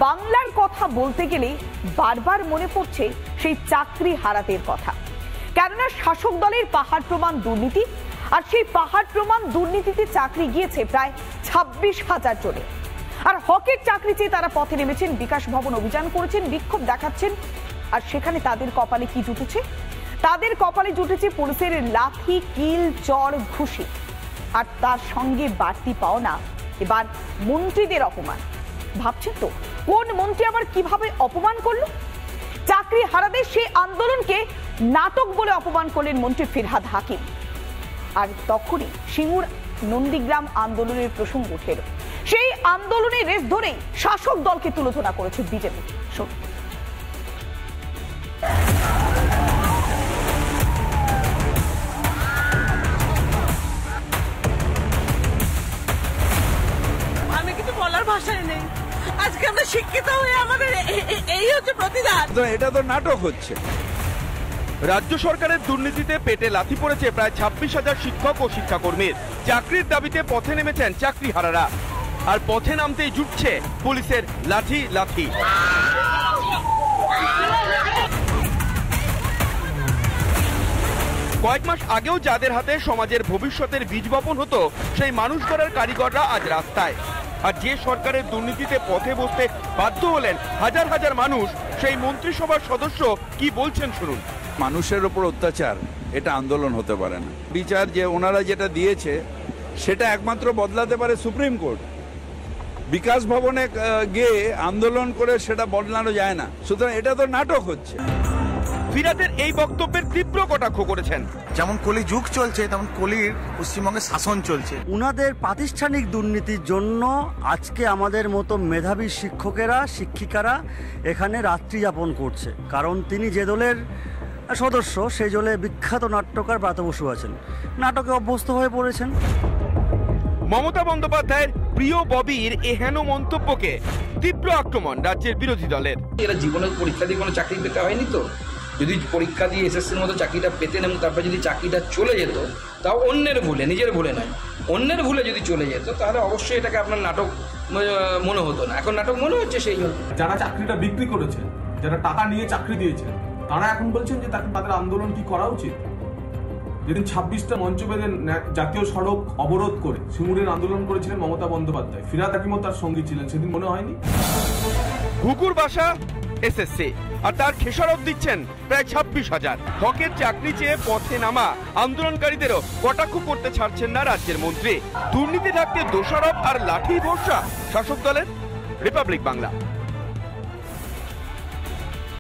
বাংলার কথা বলতে গেলে বারবার মনে পড়ছে সেই চাকরি হারাতের কথা। কেননা শাসক দলের পাহাড় প্রমাণ দুর্নীতি, আর সেই পাহাড় প্রমাণ দুর্নীতিতে চাকরি গিয়েছে প্রায় 26,000 জনে। আর হকের চাকরি চেয়ে তারা পথে নেমেছেন, বিকাশ ভবন অভিযান করেছেন, বিক্ষোভ দেখাচ্ছেন। আর সেখানে তাদের কপালে কি জুটেছে? তাদের কপালে জুটেছে পুলিশের লাঠি, কিল, চর, ঘুষি। আর তার সঙ্গে বাড়তি পাওনা এবার মন্ত্রীদের অপমান। ভাবছেন তো কোন মন্ত্রী আবার কিভাবে অপমান করলো? চাকরি হারাদের সেই আন্দোলনকে নাটক বলে অপমান করলেন মন্ত্রী ফিরহাদ হাকিম। আর তখনই সিঙ্গুর নন্দীগ্রাম আন্দোলনের প্রসঙ্গ উঠে এলো। সেই আন্দোলনের রেস ধরেই শাসক দলকে তুলোধনা করেছে বিজেপি। আমি কিন্তু বলার ভাষায় নেই। আজকে আমরা শিক্ষিত হয়ে আমাদের এই হচ্ছে প্রতিদান। এটা তো নাটক হচ্ছে। রাজ্য সরকারের দুর্নীতিতে পেটে লাথি পড়েছে প্রায় 26,000 শিক্ষক ও শিক্ষাকর্মীর। চাকরির দাবিতে পথে নেমেছেন চাকরি হারারা, আর পথে নামতেই জুটছে পুলিশের লাঠি লাঠি। কয়েক মাস আগেও যাদের হাতে সমাজের ভবিষ্যতের বীজ বপন হতো, সেই মানুষ গড়ার কারিগররা আজ রাস্তায়। আর যে সরকারের দুর্নীতিতে পথে বসতে বাধ্য হলেন হাজার হাজার মানুষ, সেই মন্ত্রিসভার সদস্য কি বলছেন শুনুন। মানুষের উপর অত্যাচার, এটা আন্দোলন হতে পারে না। বিচার যে ওনারা যেটা দিয়েছে সেটা একমাত্র বদলাতে পারে সুপ্রিম কোর্ট। বিকাশ ভবনে গিয়ে আন্দোলন করে সেটা বদলানো যায় না। সুতরাং এটা তো নাটক হচ্ছে। ফিরহাদের এই বক্তব্যের তীব্র কটাক্ষ করেছেন। যেমন কলি যুগ চলছে, তেমন কলির পশ্চিমবঙ্গে শাসন চলছে। উনাদের প্রাতিষ্ঠানিক দুর্নীতির জন্য আজকে আমাদের মতো মেধাবী শিক্ষকেরা, শিক্ষিকারা এখানে রাত্রি যাপন করছে। কারণ তিনি যে দলের সদস্য, সেই দলে বিখ্যাত নাট্যকার ব্রাত্য বসু আছেন, নাটকে অভ্যস্ত হয়ে পড়েছেন। মমতা বন্দ্যোপাধ্যায়ের প্রিয় ববির এহেন মন্তব্যকে তীব্র আক্রমণ রাজ্যের বিরোধী দলের। এরা জীবনের পরীক্ষা দিয়ে কোনো চাকরি পেতে হয়নি তো। যদি পরীক্ষা দিয়ে এসএসসির মতো চাকরিটা পেতেন এবং তারপর যদি চাকরিটা চলে যেত, তাও অন্যের ভুলে, নিজের ভুলে নয়, অন্যের ভুলে যদি চলে যেত, তাহলে অবশ্যই এটাকে আপনার নাটক মনে হতো না। এখন নাটক মনে হচ্ছে সেই জন্য। যারা চাকরিটা বিক্রি করেছে, যারা টাকা নিয়ে চাকরি দিয়েছে, তারা এখন বলছেন যে তাদের আন্দোলন কি করা উচিত। যেদিন 26টা মঞ্চ বেঁধে জাতীয় সড়ক অবরোধ করে সিঙ্গুরের আন্দোলন করেছিলেন মমতা বন্দ্যোপাধ্যায়, ফিরহাদ হাকিমও তার সঙ্গী ছিলেন, সেদিন মনে হয়নি? ঘুঘুর বাসা এসএসসি, আর তার খেসারত দিচ্ছেন প্রায় 26,000। হকের চাকরি চেয়ে পথে নামা আন্দোলনকারীদেরও কটাক্ষ করতে ছাড়ছেন না রাজ্যের মন্ত্রী। দুর্নীতি থাকতে দোষারোপ আর লাঠি ভরসা শাসক দলের। রিপাবলিক বাংলা।